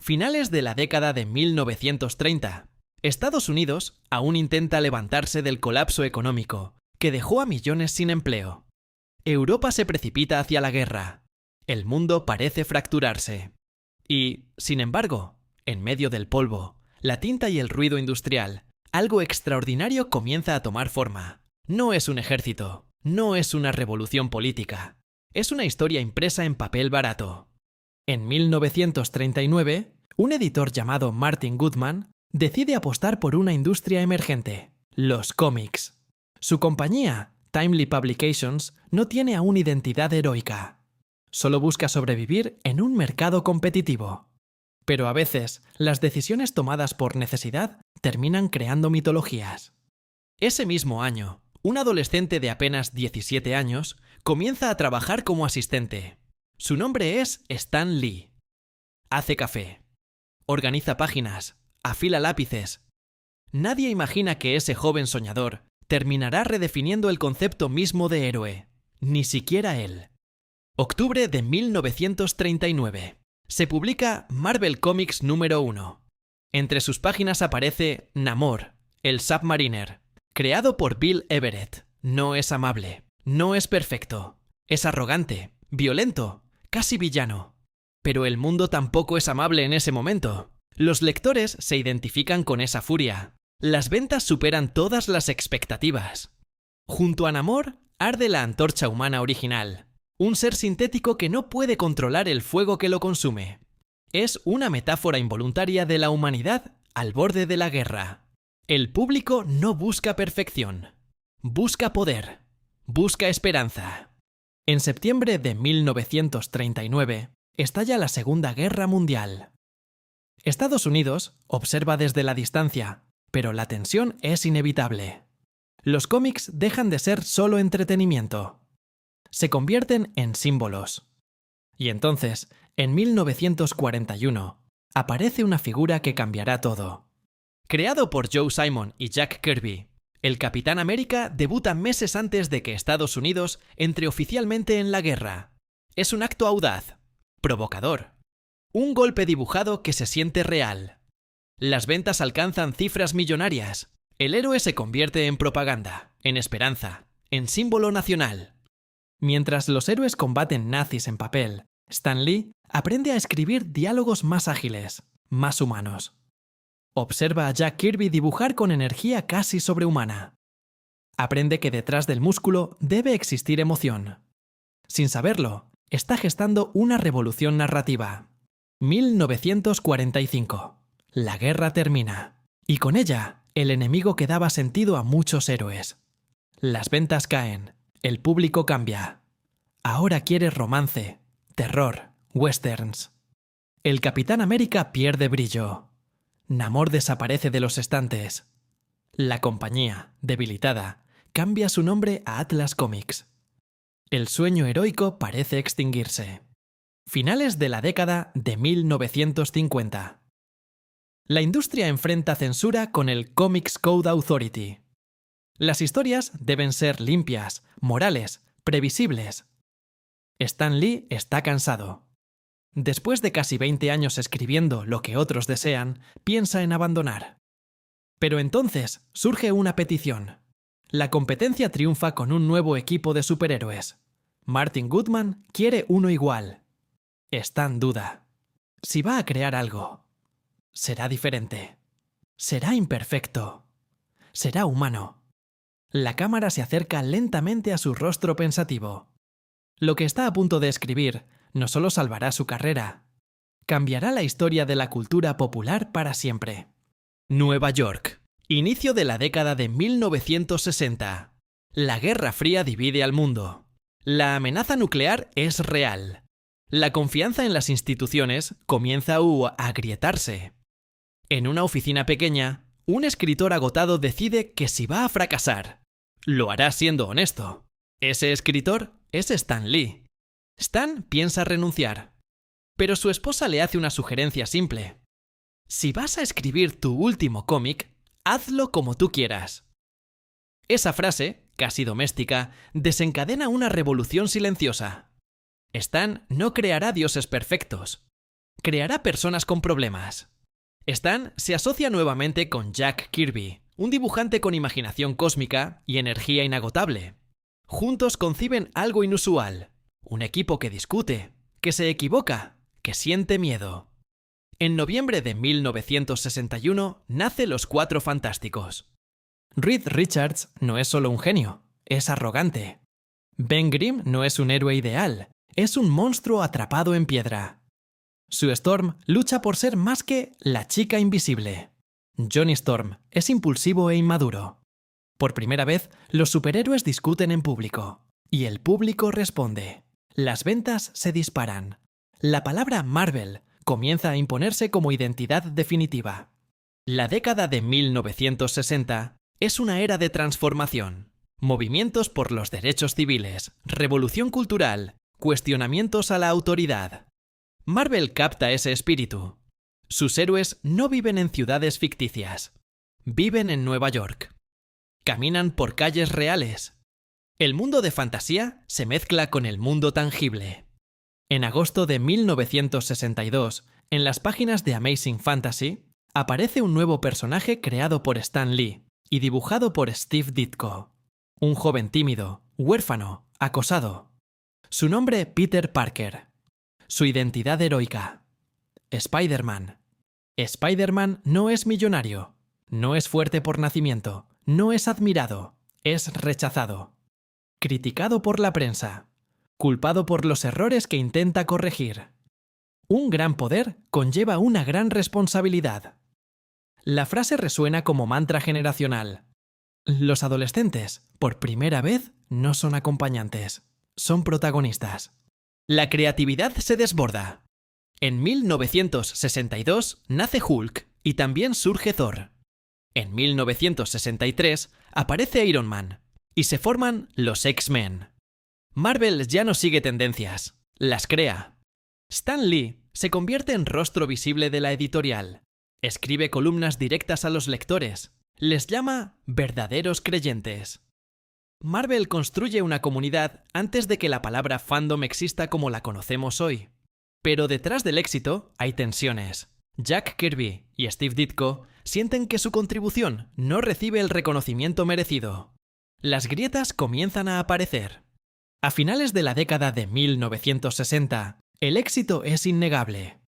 Finales de la década de 1930. Estados Unidos aún intenta levantarse del colapso económico, que dejó a millones sin empleo. Europa se precipita hacia la guerra. El mundo parece fracturarse. Y, sin embargo, en medio del polvo, la tinta y el ruido industrial, algo extraordinario comienza a tomar forma. No es un ejército, no es una revolución política. Es una historia impresa en papel barato. En 1939, un editor llamado Martin Goodman decide apostar por una industria emergente, los cómics. Su compañía, Timely Publications, no tiene aún identidad heroica. Solo busca sobrevivir en un mercado competitivo. Pero a veces, las decisiones tomadas por necesidad terminan creando mitologías. Ese mismo año, un adolescente de apenas 17 años comienza a trabajar como asistente. Su nombre es Stan Lee. Hace café. Organiza páginas. Afila lápices. Nadie imagina que ese joven soñador terminará redefiniendo el concepto mismo de héroe. Ni siquiera él. Octubre de 1939. Se publica Marvel Comics número 1. Entre sus páginas aparece Namor, el Submariner, creado por Bill Everett. No es amable, no es perfecto, es arrogante, violento, casi villano. Pero el mundo tampoco es amable en ese momento. Los lectores se identifican con esa furia. Las ventas superan todas las expectativas. Junto a Namor arde la antorcha humana original, un ser sintético que no puede controlar el fuego que lo consume. Es una metáfora involuntaria de la humanidad al borde de la guerra. El público no busca perfección, busca poder, busca esperanza. En septiembre de 1939 estalla la Segunda Guerra Mundial. Estados Unidos observa desde la distancia, pero la tensión es inevitable. Los cómics dejan de ser solo entretenimiento. Se convierten en símbolos. Y entonces, en 1941, aparece una figura que cambiará todo. Creado por Joe Simon y Jack Kirby, el Capitán América debuta meses antes de que Estados Unidos entre oficialmente en la guerra. Es un acto audaz, provocador. Un golpe dibujado que se siente real. Las ventas alcanzan cifras millonarias. El héroe se convierte en propaganda, en esperanza, en símbolo nacional. Mientras los héroes combaten nazis en papel, Stan Lee aprende a escribir diálogos más ágiles, más humanos. Observa a Jack Kirby dibujar con energía casi sobrehumana. Aprende que detrás del músculo debe existir emoción. Sin saberlo, está gestando una revolución narrativa. 1945. La guerra termina. Y con ella, el enemigo que daba sentido a muchos héroes. Las ventas caen. El público cambia. Ahora quiere romance, terror, westerns. El Capitán América pierde brillo. Namor desaparece de los estantes. La compañía, debilitada, cambia su nombre a Atlas Comics. El sueño heroico parece extinguirse. Finales de la década de 1950. La industria enfrenta censura con el Comics Code Authority. Las historias deben ser limpias, morales, previsibles. Stan Lee está cansado. Después de casi 20 años escribiendo lo que otros desean, piensa en abandonar. Pero entonces surge una petición. La competencia triunfa con un nuevo equipo de superhéroes. Martin Goodman quiere uno igual. Stan duda. Si va a crear algo, será diferente. Será imperfecto. Será humano. La cámara se acerca lentamente a su rostro pensativo. Lo que está a punto de escribir no solo salvará su carrera, cambiará la historia de la cultura popular para siempre. Nueva York. Inicio de la década de 1960. La Guerra Fría divide al mundo. La amenaza nuclear es real. La confianza en las instituciones comienza a agrietarse. En una oficina pequeña, un escritor agotado decide que si va a fracasar, lo hará siendo honesto. Ese escritor es Stan Lee. Stan piensa renunciar, pero su esposa le hace una sugerencia simple. Si vas a escribir tu último cómic, hazlo como tú quieras. Esa frase, casi doméstica, desencadena una revolución silenciosa. Stan no creará dioses perfectos. creará personas con problemas. Stan se asocia nuevamente con Jack Kirby, un dibujante con imaginación cósmica y energía inagotable. Juntos conciben algo inusual, un equipo que discute, que se equivoca, que siente miedo. En noviembre de 1961 nace Los Cuatro Fantásticos. Reed Richards no es solo un genio, es arrogante. Ben Grimm no es un héroe ideal, es un monstruo atrapado en piedra. Sue Storm lucha por ser más que la chica invisible. Johnny Storm es impulsivo e inmaduro. Por primera vez, los superhéroes discuten en público. Y el público responde. Las ventas se disparan. La palabra Marvel comienza a imponerse como identidad definitiva. La década de 1960 es una era de transformación. Movimientos por los derechos civiles, revolución cultural, cuestionamientos a la autoridad. Marvel capta ese espíritu. Sus héroes no viven en ciudades ficticias. Viven en Nueva York. Caminan por calles reales. El mundo de fantasía se mezcla con el mundo tangible. En agosto de 1962, en las páginas de Amazing Fantasy, aparece un nuevo personaje creado por Stan Lee y dibujado por Steve Ditko. Un joven tímido, huérfano, acosado. Su nombre Peter Parker. Su identidad heroica. Spider-Man. Spider-Man no es millonario, no es fuerte por nacimiento, no es admirado, es rechazado. Criticado por la prensa. Culpado por los errores que intenta corregir. Un gran poder conlleva una gran responsabilidad. La frase resuena como mantra generacional. Los adolescentes, por primera vez, no son acompañantes, son protagonistas. La creatividad se desborda. En 1962 nace Hulk y también surge Thor. En 1963 aparece Iron Man y se forman los X-Men. Marvel ya no sigue tendencias, las crea. Stan Lee se convierte en rostro visible de la editorial. Escribe columnas directas a los lectores. Les llama verdaderos creyentes. Marvel construye una comunidad antes de que la palabra fandom exista como la conocemos hoy. Pero detrás del éxito hay tensiones. Jack Kirby y Steve Ditko sienten que su contribución no recibe el reconocimiento merecido. Las grietas comienzan a aparecer. A finales de la década de 1960, el éxito es innegable.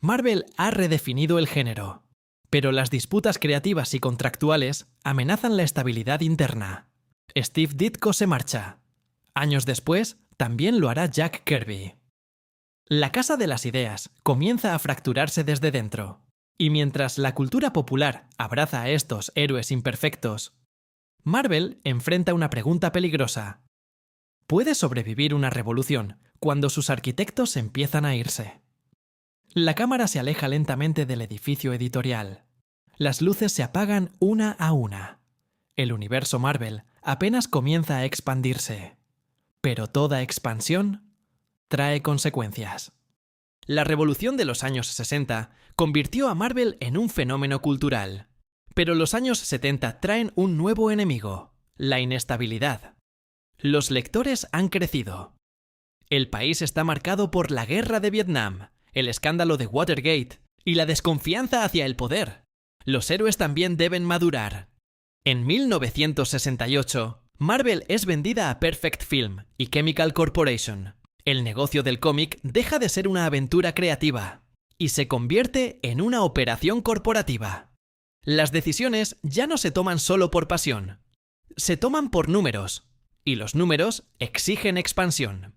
Marvel ha redefinido el género. Pero las disputas creativas y contractuales amenazan la estabilidad interna. Steve Ditko se marcha. Años después, también lo hará Jack Kirby. La casa de las ideas comienza a fracturarse desde dentro. Y mientras la cultura popular abraza a estos héroes imperfectos, Marvel enfrenta una pregunta peligrosa. ¿Puede sobrevivir una revolución cuando sus arquitectos empiezan a irse? La cámara se aleja lentamente del edificio editorial. Las luces se apagan una a una. El universo Marvel apenas comienza a expandirse. Pero toda expansión trae consecuencias. La revolución de los años 60 convirtió a Marvel en un fenómeno cultural. Pero los años 70 traen un nuevo enemigo, la inestabilidad. Los lectores han crecido. El país está marcado por la guerra de Vietnam, el escándalo de Watergate y la desconfianza hacia el poder. Los héroes también deben madurar. En 1968, Marvel es vendida a Perfect Film y Chemical Corporation. El negocio del cómic deja de ser una aventura creativa y se convierte en una operación corporativa. Las decisiones ya no se toman solo por pasión. Se toman por números, y los números exigen expansión.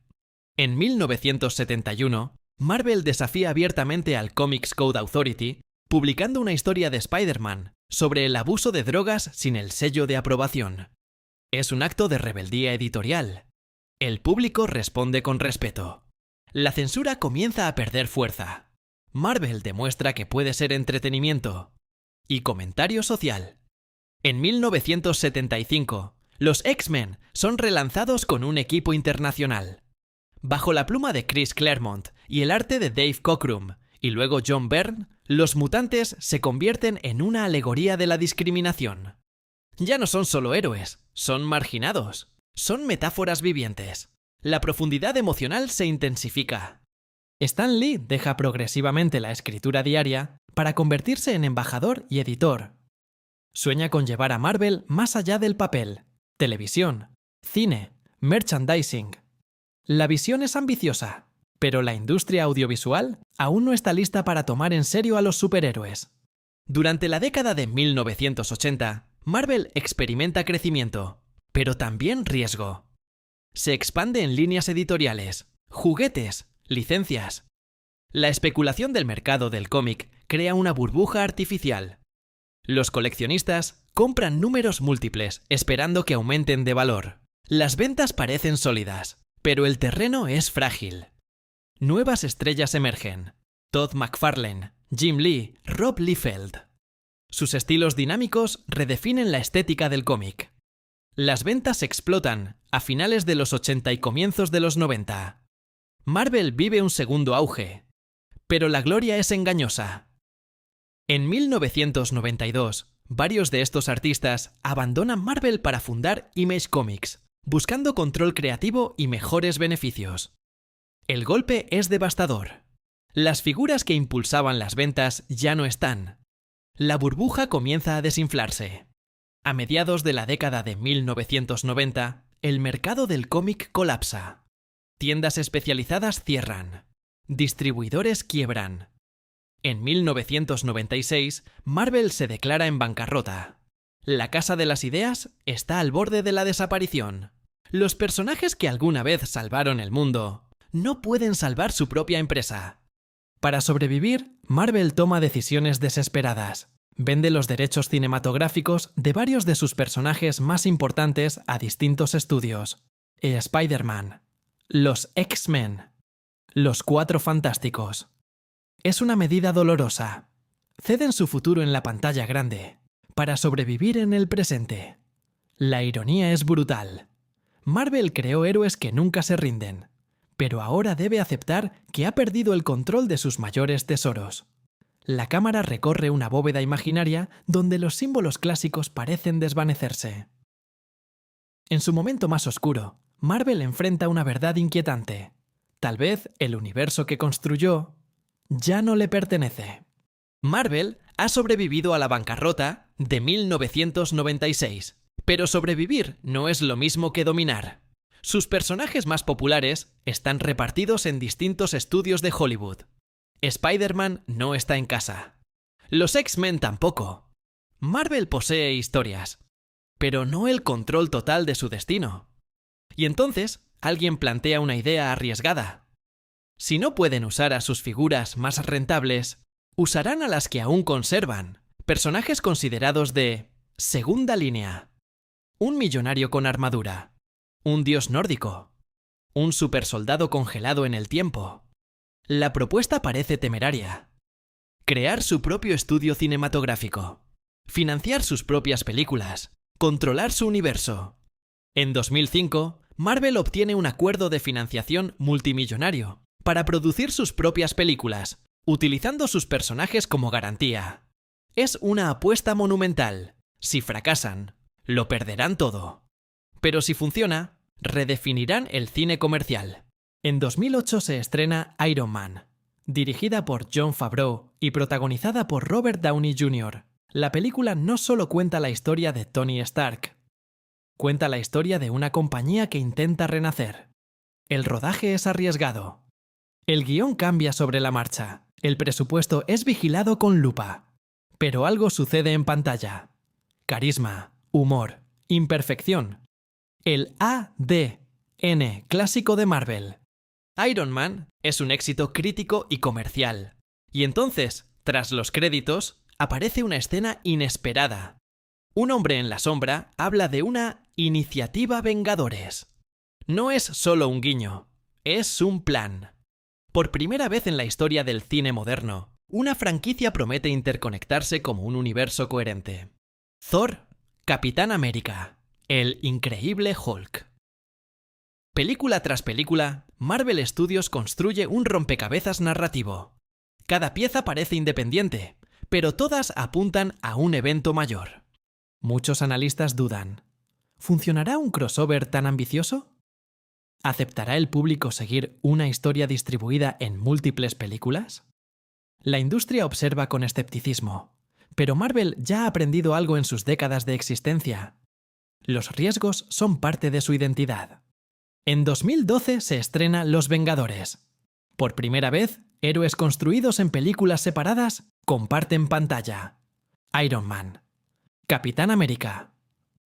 En 1971, Marvel desafía abiertamente al Comics Code Authority, publicando una historia de Spider-Man sobre el abuso de drogas sin el sello de aprobación. Es un acto de rebeldía editorial. El público responde con respeto. La censura comienza a perder fuerza. Marvel demuestra que puede ser entretenimiento y comentario social. En 1975, los X-Men son relanzados con un equipo internacional. Bajo la pluma de Chris Claremont y el arte de Dave Cockrum, y luego John Byrne, los mutantes se convierten en una alegoría de la discriminación. Ya no son solo héroes, son marginados, son metáforas vivientes. La profundidad emocional se intensifica. Stan Lee deja progresivamente la escritura diaria para convertirse en embajador y editor. Sueña con llevar a Marvel más allá del papel, televisión, cine, merchandising. La visión es ambiciosa, pero la industria audiovisual aún no está lista para tomar en serio a los superhéroes. Durante la década de 1980, Marvel experimenta crecimiento, pero también riesgo. Se expande en líneas editoriales, juguetes, licencias. La especulación del mercado del cómic crea una burbuja artificial. Los coleccionistas compran números múltiples esperando que aumenten de valor. Las ventas parecen sólidas, pero el terreno es frágil. Nuevas estrellas emergen. Todd McFarlane, Jim Lee, Rob Liefeld. Sus estilos dinámicos redefinen la estética del cómic. Las ventas explotan a finales de los 80 y comienzos de los 90. Marvel vive un segundo auge, pero la gloria es engañosa. En 1992, varios de estos artistas abandonan Marvel para fundar Image Comics, buscando control creativo y mejores beneficios. El golpe es devastador. Las figuras que impulsaban las ventas ya no están. La burbuja comienza a desinflarse. A mediados de la década de 1990, el mercado del cómic colapsa. Tiendas especializadas cierran. Distribuidores quiebran. En 1996, Marvel se declara en bancarrota. La Casa de las Ideas está al borde de la desaparición. Los personajes que alguna vez salvaron el mundo no pueden salvar su propia empresa. Para sobrevivir, Marvel toma decisiones desesperadas. Vende los derechos cinematográficos de varios de sus personajes más importantes a distintos estudios. Spider-Man, los X-Men, los Cuatro Fantásticos. Es una medida dolorosa. Ceden su futuro en la pantalla grande para sobrevivir en el presente. La ironía es brutal. Marvel creó héroes que nunca se rinden, pero ahora debe aceptar que ha perdido el control de sus mayores tesoros. La cámara recorre una bóveda imaginaria donde los símbolos clásicos parecen desvanecerse. En su momento más oscuro, Marvel enfrenta una verdad inquietante. Tal vez el universo que construyó ya no le pertenece. Marvel ha sobrevivido a la bancarrota de 1996, pero sobrevivir no es lo mismo que dominar. Sus personajes más populares están repartidos en distintos estudios de Hollywood. Spider-Man no está en casa. Los X-Men tampoco. Marvel posee historias, pero no el control total de su destino. Y entonces, alguien plantea una idea arriesgada. Si no pueden usar a sus figuras más rentables, usarán a las que aún conservan, personajes considerados de segunda línea. Un millonario con armadura, un dios nórdico, un supersoldado congelado en el tiempo. La propuesta parece temeraria. Crear su propio estudio cinematográfico, financiar sus propias películas, controlar su universo. En 2005, Marvel obtiene un acuerdo de financiación multimillonario para producir sus propias películas, utilizando sus personajes como garantía. Es una apuesta monumental. Si fracasan, lo perderán todo. Pero si funciona, redefinirán el cine comercial. En 2008 se estrena Iron Man, dirigida por Jon Favreau y protagonizada por Robert Downey Jr. La película no solo cuenta la historia de Tony Stark, cuenta la historia de una compañía que intenta renacer. El rodaje es arriesgado. El guión cambia sobre la marcha. El presupuesto es vigilado con lupa. Pero algo sucede en pantalla. Carisma, humor, imperfección. El ADN clásico de Marvel. Iron Man es un éxito crítico y comercial. Y entonces, tras los créditos, aparece una escena inesperada. Un hombre en la sombra habla de una iniciativa Vengadores. No es solo un guiño, es un plan. Por primera vez en la historia del cine moderno, una franquicia promete interconectarse como un universo coherente. Thor, Capitán América, el increíble Hulk. Película tras película, Marvel Studios construye un rompecabezas narrativo. Cada pieza parece independiente, pero todas apuntan a un evento mayor. Muchos analistas dudan. ¿Funcionará un crossover tan ambicioso? ¿Aceptará el público seguir una historia distribuida en múltiples películas? La industria observa con escepticismo, pero Marvel ya ha aprendido algo en sus décadas de existencia. Los riesgos son parte de su identidad. En 2012 se estrena Los Vengadores. Por primera vez, héroes construidos en películas separadas comparten pantalla. Iron Man, Capitán América,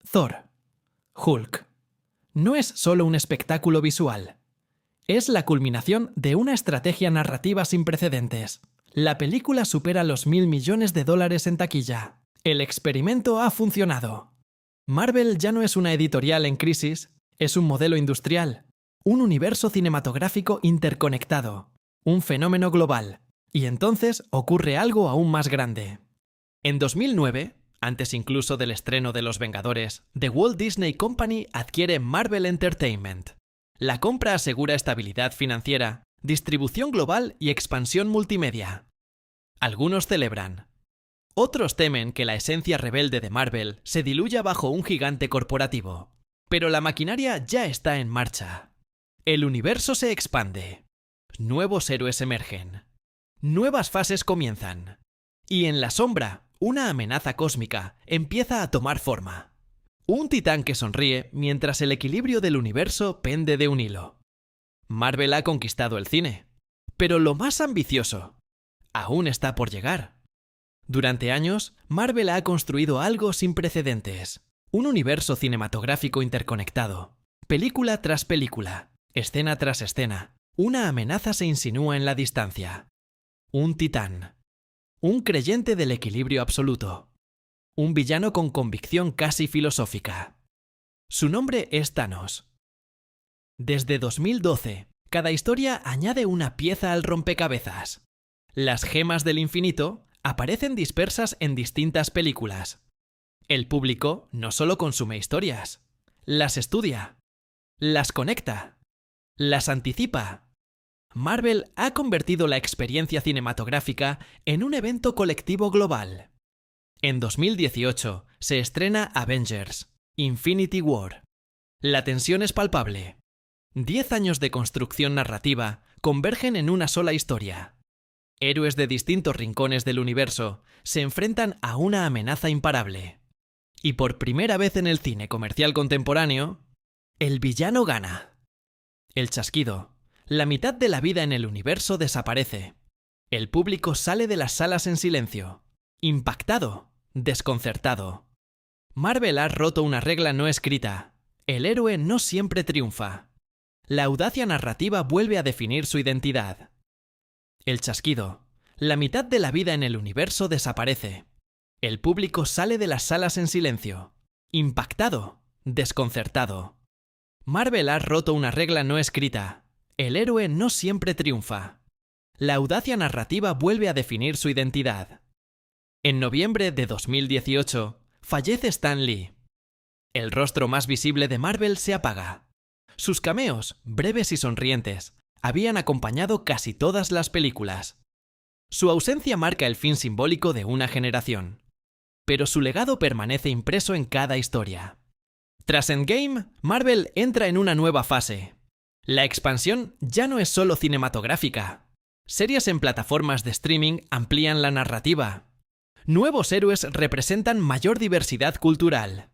Thor, Hulk. No es solo un espectáculo visual. Es la culminación de una estrategia narrativa sin precedentes. La película supera los $1.000 millones en taquilla. El experimento ha funcionado. Marvel ya no es una editorial en crisis, es un modelo industrial, un universo cinematográfico interconectado, un fenómeno global. Y entonces ocurre algo aún más grande. En 2009, antes incluso del estreno de Los Vengadores, The Walt Disney Company adquiere Marvel Entertainment. La compra asegura estabilidad financiera, distribución global y expansión multimedia. Algunos celebran. Otros temen que la esencia rebelde de Marvel se diluya bajo un gigante corporativo. Pero la maquinaria ya está en marcha. El universo se expande. Nuevos héroes emergen. Nuevas fases comienzan. Y en la sombra, una amenaza cósmica empieza a tomar forma. Un titán que sonríe mientras el equilibrio del universo pende de un hilo. Marvel ha conquistado el cine. Pero lo más ambicioso aún está por llegar. Durante años, Marvel ha construido algo sin precedentes. Un universo cinematográfico interconectado. Película tras película, escena tras escena, una amenaza se insinúa en la distancia. Un titán. Un creyente del equilibrio absoluto. Un villano con convicción casi filosófica. Su nombre es Thanos. Desde 2012, cada historia añade una pieza al rompecabezas. Las gemas del infinito aparecen dispersas en distintas películas. El público no solo consume historias, las estudia, las conecta, las anticipa. Marvel ha convertido la experiencia cinematográfica en un evento colectivo global. En 2018 se estrena Avengers, Infinity War. La tensión es palpable. 10 años de construcción narrativa convergen en una sola historia. Héroes de distintos rincones del universo se enfrentan a una amenaza imparable. Y por primera vez en el cine comercial contemporáneo, el villano gana. El chasquido. La mitad de la vida en el universo desaparece. El público sale de las salas en silencio, impactado, desconcertado. Marvel ha roto una regla no escrita. El héroe no siempre triunfa. La audacia narrativa vuelve a definir su identidad. El chasquido. La mitad de la vida en el universo desaparece. El público sale de las salas en silencio, impactado, desconcertado. Marvel ha roto una regla no escrita. El héroe no siempre triunfa. La audacia narrativa vuelve a definir su identidad. En noviembre de 2018, fallece Stan Lee. El rostro más visible de Marvel se apaga. Sus cameos, breves y sonrientes, habían acompañado casi todas las películas. Su ausencia marca el fin simbólico de una generación. Pero su legado permanece impreso en cada historia. Tras Endgame, Marvel entra en una nueva fase. La expansión ya no es solo cinematográfica. Series en plataformas de streaming amplían la narrativa. Nuevos héroes representan mayor diversidad cultural.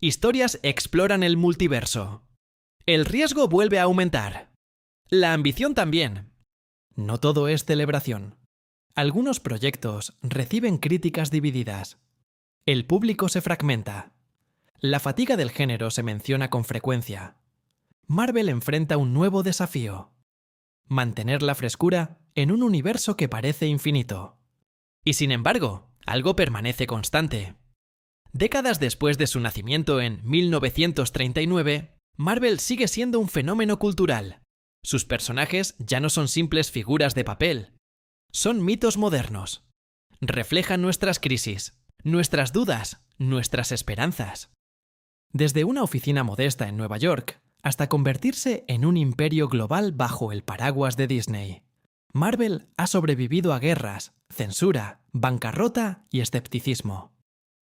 Historias exploran el multiverso. El riesgo vuelve a aumentar. La ambición también. No todo es celebración. Algunos proyectos reciben críticas divididas. El público se fragmenta. La fatiga del género se menciona con frecuencia. Marvel enfrenta un nuevo desafío: mantener la frescura en un universo que parece infinito. Y sin embargo, algo permanece constante. Décadas después de su nacimiento en 1939, Marvel sigue siendo un fenómeno cultural. Sus personajes ya no son simples figuras de papel. Son mitos modernos. Reflejan nuestras crisis, nuestras dudas, nuestras esperanzas. Desde una oficina modesta en Nueva York hasta convertirse en un imperio global bajo el paraguas de Disney, Marvel ha sobrevivido a guerras, censura, bancarrota y escepticismo.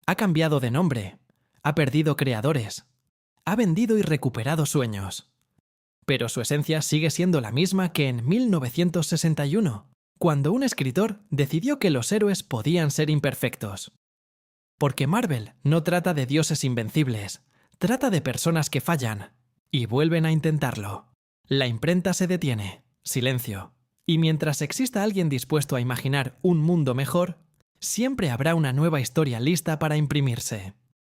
Ha cambiado de nombre, ha perdido creadores, ha vendido y recuperado sueños. pero su esencia sigue siendo la misma que en 1961, cuando un escritor decidió que los héroes podían ser imperfectos. Porque Marvel no trata de dioses invencibles, trata de personas que fallan y vuelven a intentarlo. La imprenta se detiene, silencio, y mientras exista alguien dispuesto a imaginar un mundo mejor, siempre habrá una nueva historia lista para imprimirse.